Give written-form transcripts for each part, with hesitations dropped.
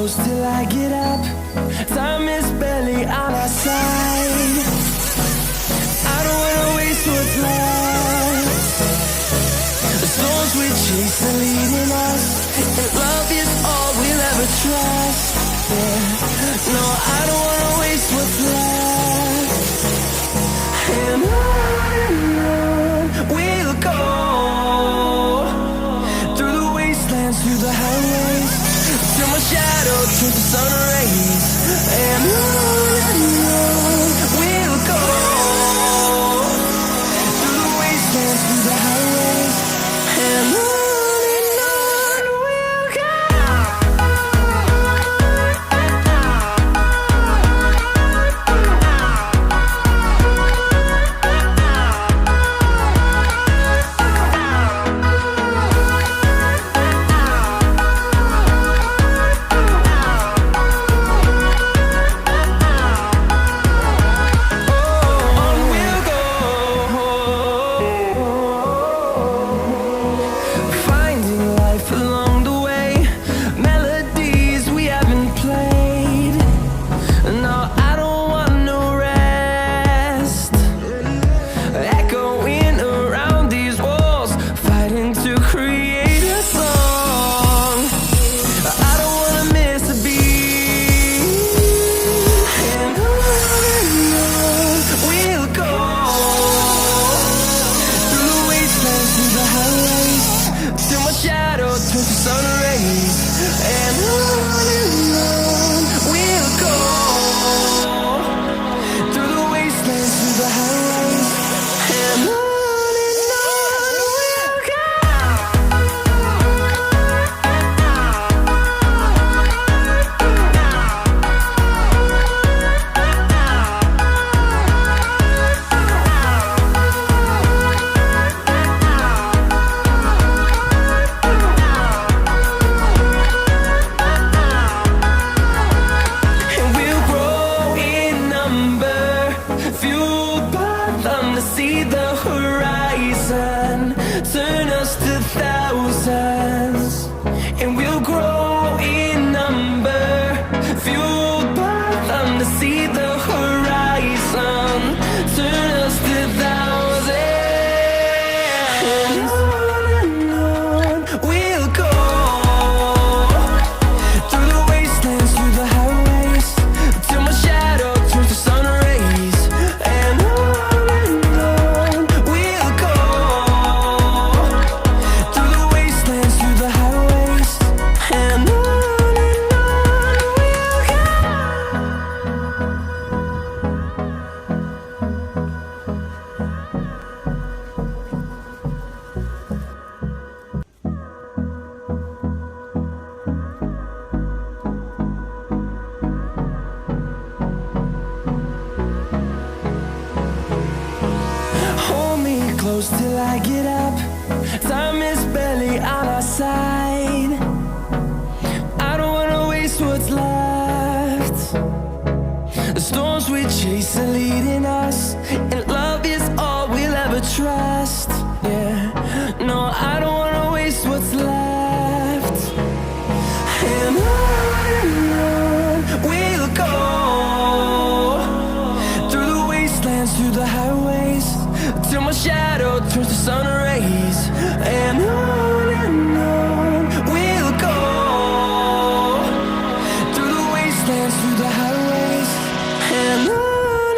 close till I get up. Time is barely on our side. I don't wanna waste what's left. The storms we chase are leading us, and love is all we'll ever trust. Yeah. No, I don't wanna waste what's left. And on we'll go, through the wastelands, through the highways, till my shadow turns to sun rays. And on we'll go, through the wastelands, through the highways, and on we'll go. Close till I get up. Time is barely on our side. I don't wanna waste what's left. The storms we chase are leading us, and love is all we'll ever trust. Yeah, no, I don't wanna waste what's left. And on we'll go, through the wastelands, through the highways, till my shadow turns to sun rays. And on we'll go, through the wastelands, through the highways, and on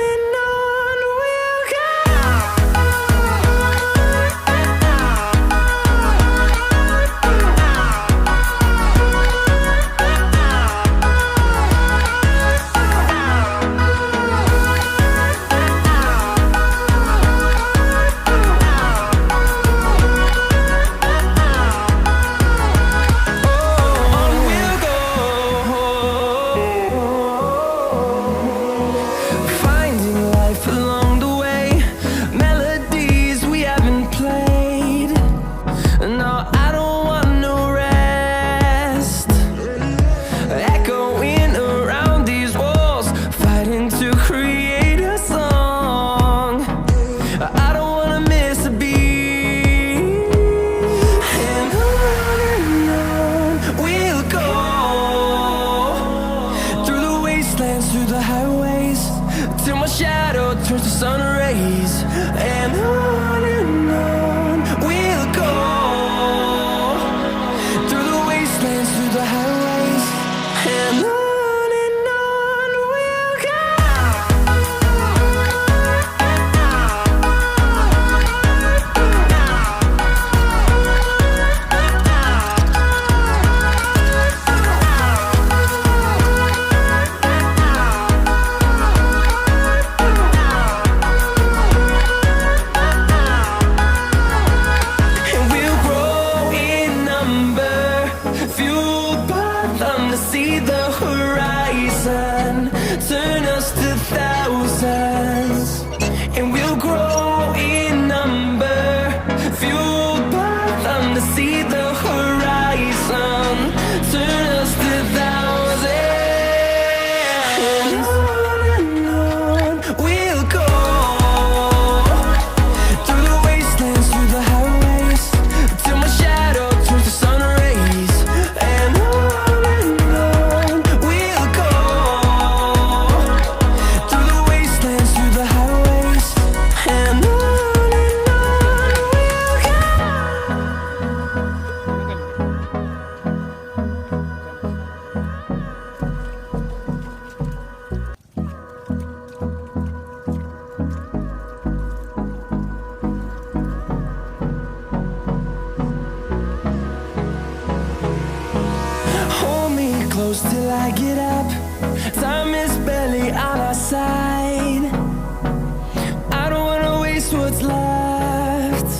close till I get up. Time is barely on our side. I don't wanna waste what's left.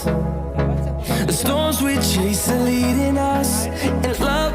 The storms we chase are leading us, and love